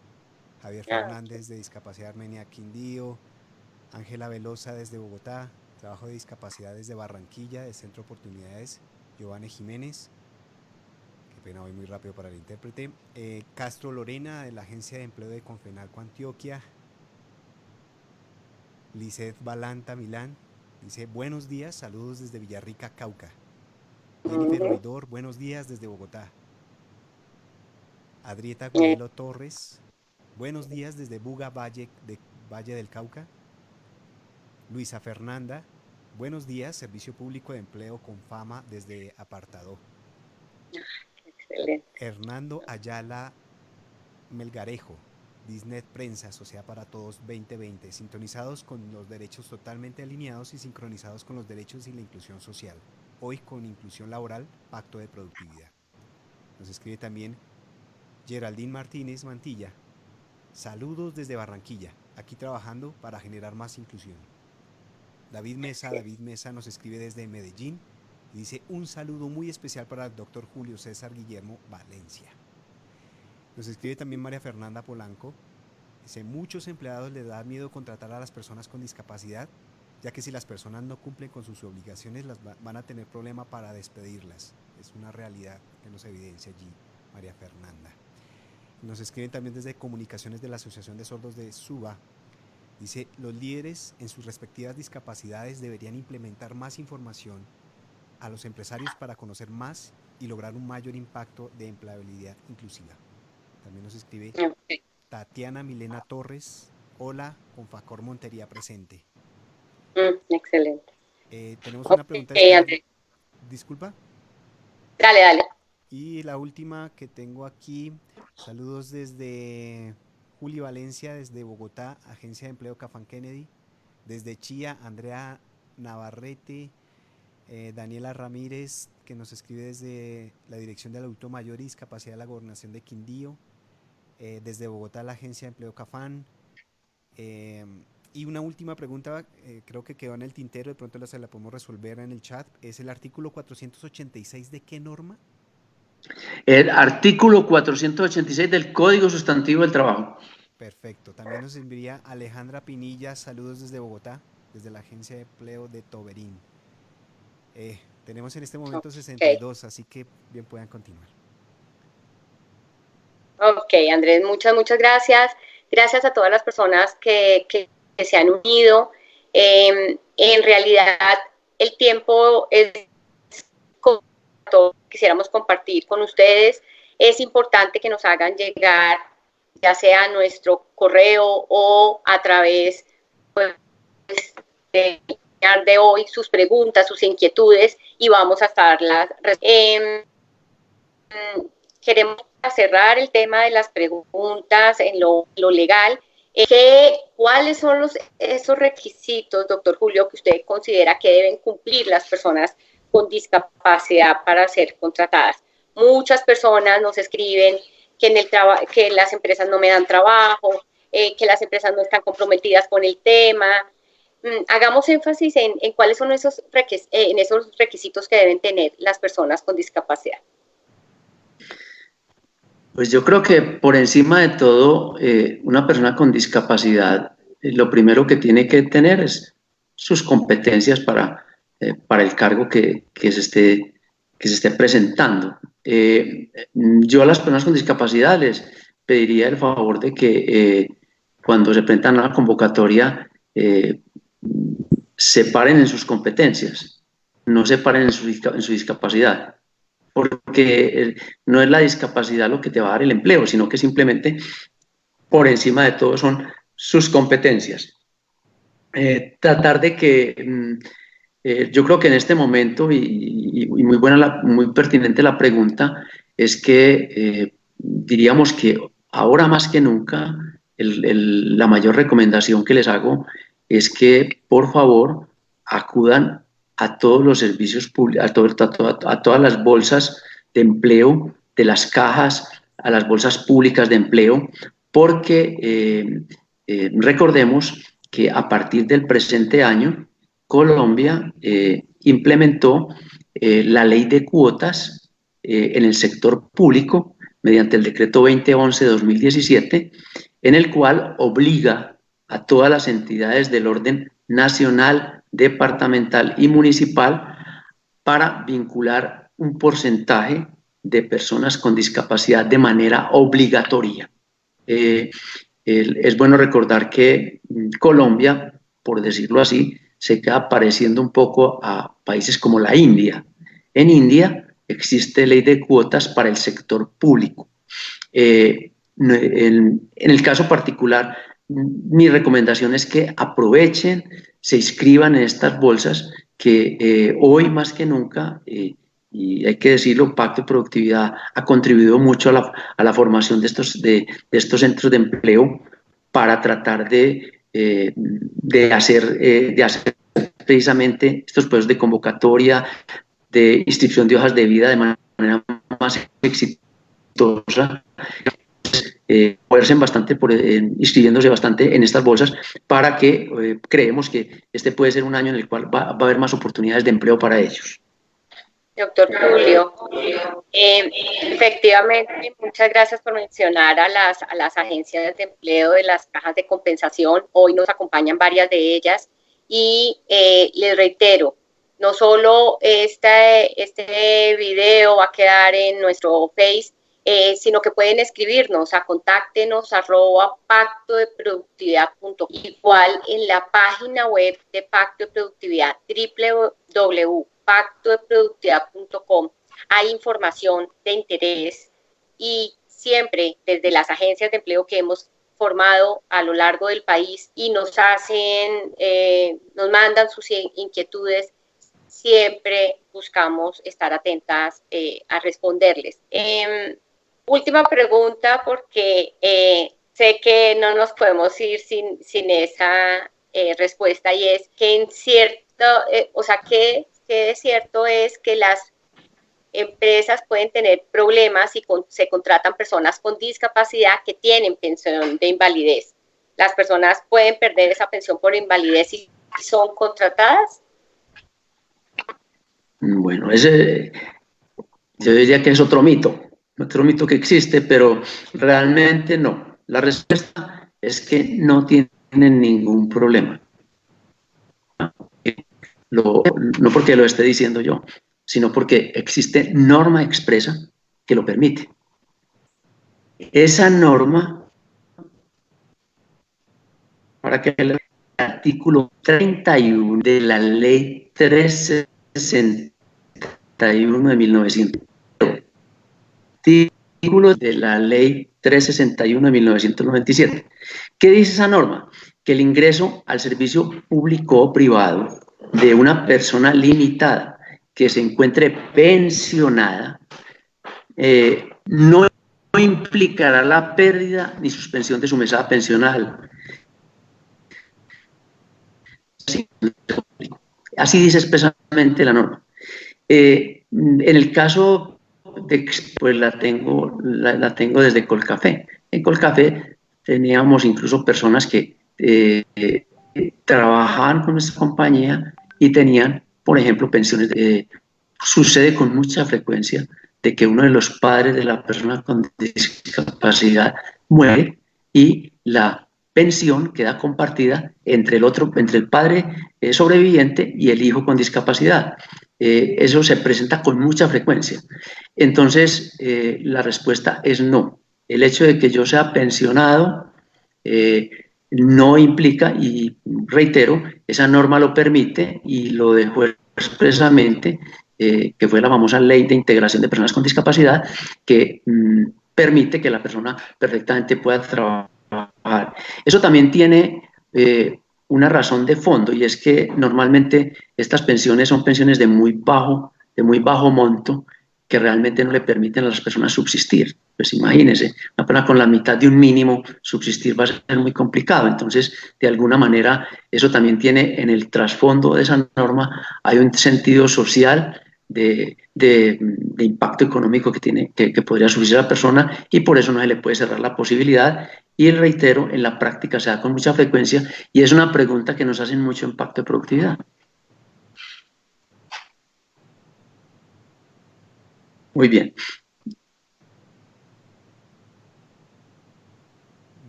Javier Fernández de Discapacidad Armenia, Quindío, Ángela Velosa desde Bogotá, Trabajo de Discapacidad desde Barranquilla, de Centro Oportunidades, Giovanni Jiménez, qué pena, voy muy rápido para el intérprete, Castro Lorena de la Agencia de Empleo de Confenalco, Antioquia, Lizeth Balanta, Milán, dice, buenos días, saludos desde Villarrica, Cauca. Jennifer Oidor, buenos días desde Bogotá. Adrieta Gudelo Torres, buenos días desde Buga, Valle del Cauca. Luisa Fernanda, buenos días, Servicio Público de Empleo con Fama desde Apartado. Excelente. Hernando Ayala Melgarejo, Disnet Prensa, Sociedad para Todos 2020, sintonizados con los derechos totalmente alineados y sincronizados con los derechos y la inclusión social. Hoy con inclusión laboral, Pacto de Productividad. Nos escribe también Geraldine Martínez Mantilla. Saludos desde Barranquilla, aquí trabajando para generar más inclusión. David Mesa nos escribe desde Medellín y dice un saludo muy especial para el doctor Julio César Guillermo Valencia. Nos escribe también María Fernanda Polanco. Dice, muchos empleados les da miedo contratar a las personas con discapacidad, ya que si las personas no cumplen con sus obligaciones, van a tener problema para despedirlas. Es una realidad que nos evidencia allí María Fernanda. Nos escriben también desde Comunicaciones de la Asociación de Sordos de Suba. Dice, los líderes en sus respectivas discapacidades deberían implementar más información a los empresarios para conocer más y lograr un mayor impacto de empleabilidad inclusiva. También nos escribe Tatiana Milena Torres. Hola, Confacor Montería presente. Excelente. Tenemos una pregunta. Disculpa. Dale. Y la última que tengo aquí, saludos desde Juli Valencia, desde Bogotá, Agencia de Empleo Cafán Kennedy. Desde Chía, Andrea Navarrete, Daniela Ramírez, que nos escribe desde la Dirección del Adulto Mayor y Discapacidad de la Gobernación de Quindío. Desde Bogotá, la Agencia de Empleo Cafán. Y una última pregunta, creo que quedó en el tintero, de pronto se la podemos resolver en el chat. ¿Es el artículo 486 de qué norma? El artículo 486 del Código Sustantivo del Trabajo. Perfecto. También nos envía Alejandra Pinilla, saludos desde Bogotá, desde la Agencia de Empleo de Toberín. Tenemos en este momento 62, así que bien puedan continuar. Ok, Andrés, muchas gracias. Gracias a todas las personas que se han unido. En realidad, el tiempo es corto. Quisiéramos compartir con ustedes. Es importante que nos hagan llegar, ya sea a nuestro correo o a través pues, de hoy, sus preguntas, sus inquietudes, y vamos a estarlas. Queremos cerrar el tema de las preguntas en lo legal. ¿Cuáles son esos requisitos, doctor Julio, que usted considera que deben cumplir las personas con discapacidad para ser contratadas? Muchas personas nos escriben que las empresas no me dan trabajo, que las empresas no están comprometidas con el tema. Hagamos énfasis en cuáles son esos requisitos que deben tener las personas con discapacidad. Pues yo creo que por encima de todo, una persona con discapacidad, lo primero que tiene que tener es sus competencias para el cargo que que se esté presentando. Yo a las personas con discapacidad les pediría el favor de que cuando se presentan a la convocatoria se paren en sus competencias, no se paren en su discapacidad, porque no es la discapacidad lo que te va a dar el empleo, sino que simplemente por encima de todo son sus competencias. Tratar de que, yo creo que en este momento, y muy buena, muy pertinente la pregunta, es que diríamos que ahora más que nunca la mayor recomendación que les hago es que por favor acudan a todos los servicios públicos, a todas las bolsas de empleo, de las cajas, a las bolsas públicas de empleo, porque recordemos que a partir del presente año Colombia implementó la ley de cuotas en el sector público mediante el decreto 2011 de 2017, en el cual obliga a todas las entidades del orden nacional, departamental y municipal para vincular un porcentaje de personas con discapacidad de manera obligatoria. Es bueno recordar que Colombia, por decirlo así, se queda pareciendo un poco a países como la India. En India existe ley de cuotas para el sector público. En el caso particular, mi recomendación es que aprovechen, se inscriban en estas bolsas que hoy más que nunca, y hay que decirlo, Pacto de Productividad ha contribuido mucho a la formación de estos centros de empleo para tratar de hacer precisamente estos procesos de convocatoria, de inscripción de hojas de vida de manera más exitosa, moverse bastante, inscribiéndose bastante en estas bolsas para que creemos que este puede ser un año en el cual va a haber más oportunidades de empleo para ellos. Doctor Tulio, efectivamente, muchas gracias por mencionar a las agencias de empleo de las cajas de compensación. Hoy nos acompañan varias de ellas y les reitero, no solo este video va a quedar en nuestro Face, sino que pueden escribirnos a contáctenos@pactodeproductividad.com. Igual en la página web de Pacto de Productividad, www.pactodeproductividad.com, hay información de interés y siempre desde las agencias de empleo que hemos formado a lo largo del país y nos mandan sus inquietudes, siempre buscamos estar atentas a responderles. Última pregunta, porque sé que no nos podemos ir sin esa respuesta, y es que en cierto, que de cierto es que las empresas pueden tener problemas y se contratan personas con discapacidad que tienen pensión de invalidez. ¿Las personas pueden perder esa pensión por invalidez si son contratadas? Bueno, yo diría que es otro mito que existe, pero realmente no. La respuesta es que no tienen ningún problema. No porque lo esté diciendo yo, sino porque existe norma expresa que lo permite. Esa norma, para que el artículo 31 de la ley 361 de 1900, artículo de la ley 361 de 1997. ¿Qué dice esa norma? Que el ingreso al servicio público o privado de una persona limitada que se encuentre pensionada no implicará la pérdida ni suspensión de su mesada pensional. Así dice expresamente la norma. En el caso pues la tengo desde Colcafé. En Colcafé teníamos incluso personas que trabajaban con nuestra compañía y tenían, por ejemplo, pensiones. Sucede con mucha frecuencia de que uno de los padres de la persona con discapacidad muere y la pensión queda compartida entre el padre sobreviviente y el hijo con discapacidad. eso se presenta con mucha frecuencia. Entonces, la respuesta es no. El hecho de que yo sea pensionado no implica, y reitero, esa norma lo permite y lo dejó expresamente, que fue la famosa Ley de Integración de Personas con Discapacidad, que permite que la persona perfectamente pueda trabajar. Eso también tiene una razón de fondo, y es que normalmente estas pensiones son pensiones de muy bajo monto, que realmente no le permiten a las personas subsistir. Pues imagínense, una persona con la mitad de un mínimo, subsistir va a ser muy complicado. Entonces, de alguna manera, eso también tiene en el trasfondo de esa norma, hay un sentido social de impacto económico que podría sufrir la persona, y por eso no se le puede cerrar la posibilidad. Y reitero, en la práctica se da con mucha frecuencia, y es una pregunta que nos hacen mucho en Pacto de Productividad. Muy bien.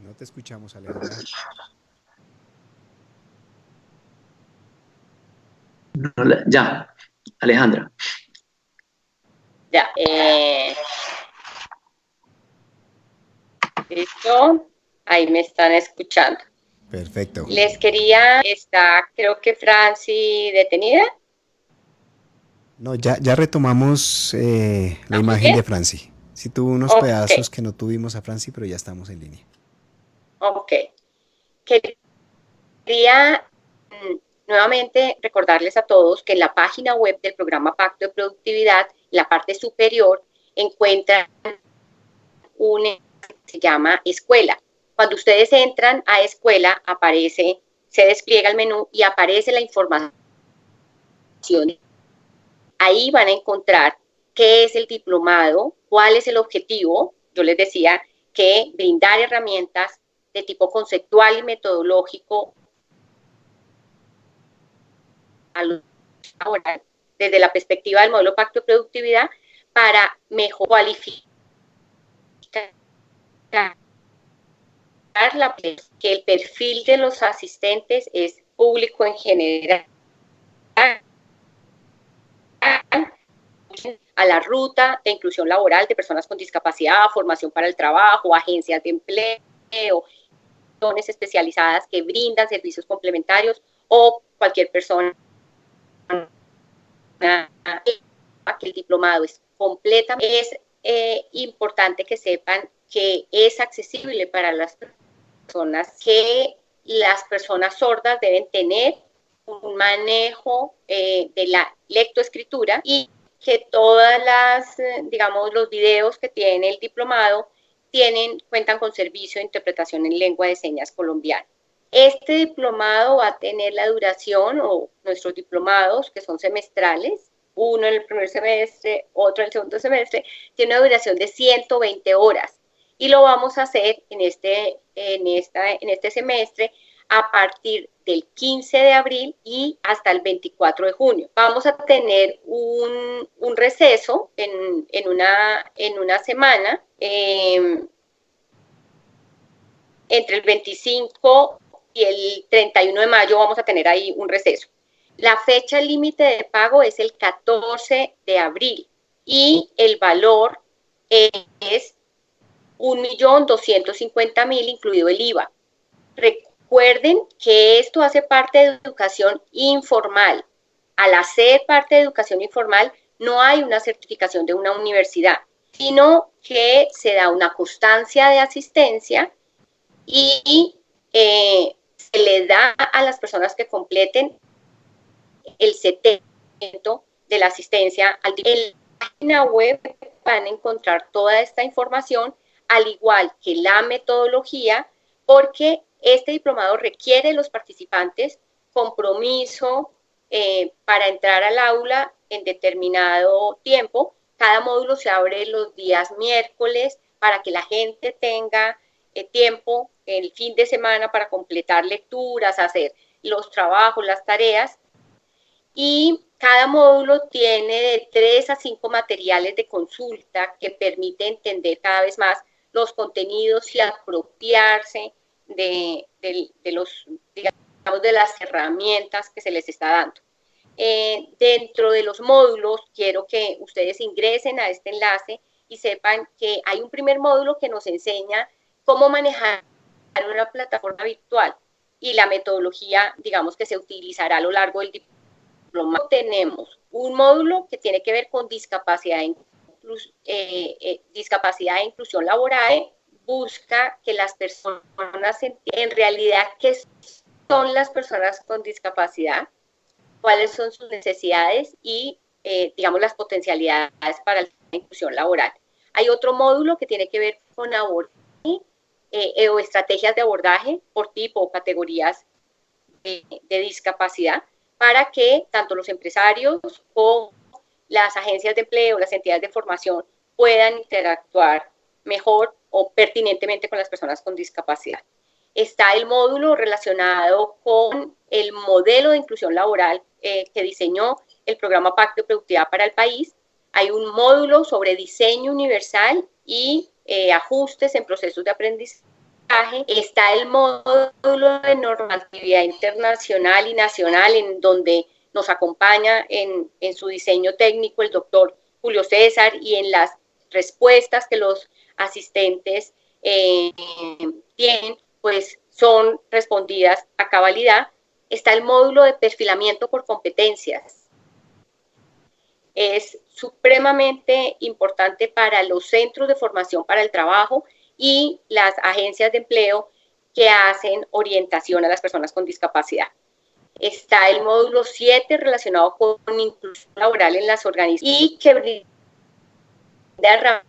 No te escuchamos, Alejandra. Ya, Alejandra. Ya. ¿Listo? Ahí me están escuchando. Perfecto. Les quería, está creo que Franci detenida. No, ya retomamos la imagen de Franci. Sí tuvo unos pedazos que no tuvimos a Franci, pero ya estamos en línea. Ok. Quería nuevamente recordarles a todos que en la página web del programa Pacto de Productividad, en la parte superior, encuentran un que se llama Escuela. Cuando ustedes entran a Escuela, se despliega el menú y aparece la información. Ahí van a encontrar qué es el diplomado, cuál es el objetivo. Yo les decía que brindar herramientas de tipo conceptual y metodológico ahora desde la perspectiva del modelo Pacto de Productividad para mejor cualificar que el perfil de los asistentes es público en general, a la ruta de inclusión laboral de personas con discapacidad, formación para el trabajo, agencias de empleo, zonas especializadas que brindan servicios complementarios o cualquier persona. Que el diplomado es completamente, es importante que sepan que es accesible para las personas, que las personas sordas deben tener un manejo de la lectoescritura, y que todas las, digamos, los videos que tiene el diplomado cuentan con servicio de interpretación en lengua de señas colombiana. Este diplomado va a tener la duración, o nuestros diplomados, que son semestrales, uno en el primer semestre, otro en el segundo semestre, tiene una duración de 120 horas. Y lo vamos a hacer en este semestre a partir del 15 de abril y hasta el 24 de junio. Vamos a tener un receso en una semana, entre el 25 y el 31 de mayo vamos a tener ahí un receso. La fecha límite de pago es el 14 de abril y el valor es 1.250.000, incluido el IVA. Recuerden que esto hace parte de educación informal. Al hacer parte de educación informal, no hay una certificación de una universidad, sino que se da una constancia de asistencia y se le da a las personas que completen el 70% de la asistencia. En la página web van a encontrar toda esta información, al igual que la metodología, porque este diplomado requiere de los participantes compromiso para entrar al aula en determinado tiempo. Cada módulo se abre los días miércoles para que la gente tenga tiempo el fin de semana para completar lecturas, hacer los trabajos, las tareas. Y cada módulo tiene de 3 a 5 materiales de consulta que permite entender cada vez más los contenidos y apropiarse de las herramientas que se les está dando. Dentro de los módulos, quiero que ustedes ingresen a este enlace y sepan que hay un primer módulo que nos enseña cómo manejar una plataforma virtual y la metodología, digamos, que se utilizará a lo largo del diploma. Tenemos un módulo que tiene que ver con discapacidad e inclusión laboral. Busca que las personas en realidad qué son las personas con discapacidad, cuáles son sus necesidades y, digamos, las potencialidades para la inclusión laboral. Hay otro módulo que tiene que ver con abordaje o estrategias de abordaje por tipo o categorías de discapacidad, para que tanto los empresarios como las agencias de empleo, las entidades de formación puedan interactuar mejor o pertinentemente con las personas con discapacidad. Está el módulo relacionado con el modelo de inclusión laboral que diseñó el programa Pacto de Productividad para el país. Hay un módulo sobre diseño universal y ajustes en procesos de aprendizaje. Está el módulo de normatividad internacional y nacional, en donde nos acompaña en su diseño técnico el doctor Julio César, y en las respuestas que los asistentes tienen, pues son respondidas a cabalidad. Está el módulo de perfilamiento por competencias. Es supremamente importante para los centros de formación para el trabajo y las agencias de empleo que hacen orientación a las personas con discapacidad. Está el módulo 7 relacionado con inclusión laboral en las organizaciones y que brinda herramientas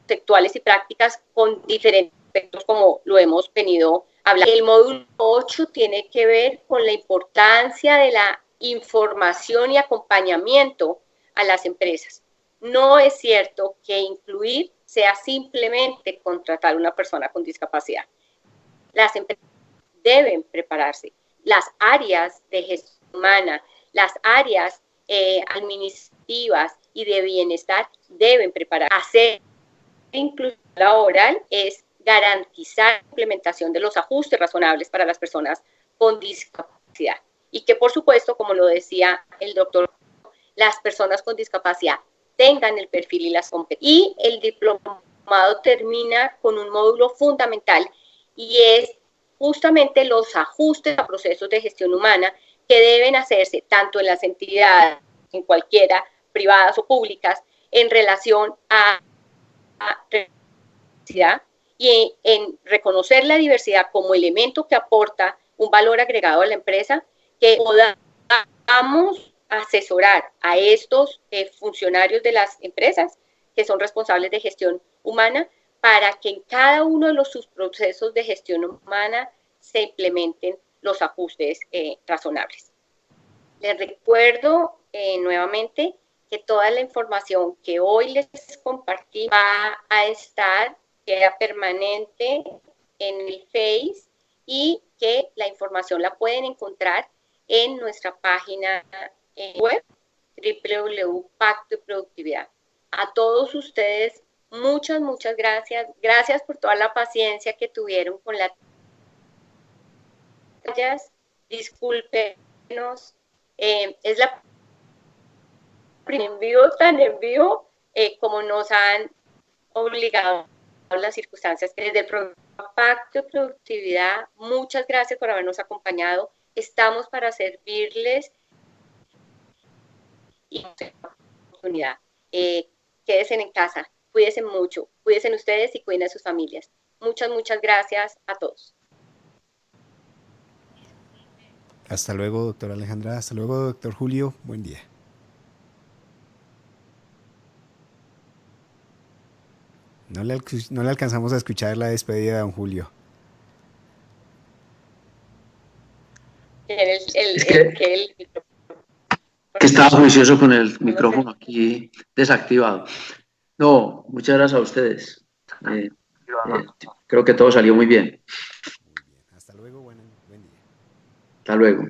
conceptuales y prácticas con diferentes aspectos, como lo hemos venido hablando. El módulo 8 tiene que ver con la importancia de la información y acompañamiento a las empresas. No es cierto que incluir sea simplemente contratar a una persona con discapacidad. Las empresas deben prepararse. Las áreas de gestión humana, las áreas administrativas y de bienestar deben preparar. Hacer inclusión laboral es garantizar la implementación de los ajustes razonables para las personas con discapacidad. Y que, por supuesto, como lo decía el doctor, las personas con discapacidad tengan el perfil y las competencias. Y el diplomado termina con un módulo fundamental, y es justamente los ajustes a procesos de gestión humana que deben hacerse tanto en las entidades, en cualquiera, privadas o públicas, en relación a diversidad, y en reconocer la diversidad como elemento que aporta un valor agregado a la empresa, que podamos asesorar a estos funcionarios de las empresas que son responsables de gestión humana, para que en cada uno de sus procesos de gestión humana se implementen los ajustes razonables. Les recuerdo nuevamente que toda la información que hoy les compartí va a estar, queda permanente en el Face, y que la información la pueden encontrar en nuestra página web www.pacto de productividad. A todos ustedes, muchas gracias. Gracias por toda la paciencia que tuvieron con la... Discúlpenos, es la primera en vivo, como nos han obligado las circunstancias. Desde el programa Pacto de Productividad, muchas gracias por habernos acompañado. Estamos para servirles y oportunidad. Quédense en casa, cuídense mucho, cuídense ustedes y cuiden a sus familias. Muchas gracias a todos. Hasta luego, doctora Alejandra. Hasta luego, doctor Julio. Buen día. No le alcanzamos a escuchar la despedida de don Julio. Que estaba juicioso con el micrófono aquí desactivado. No, muchas gracias a ustedes. Creo que todo salió muy bien. Muy bien. Hasta luego, buen día. Hasta luego.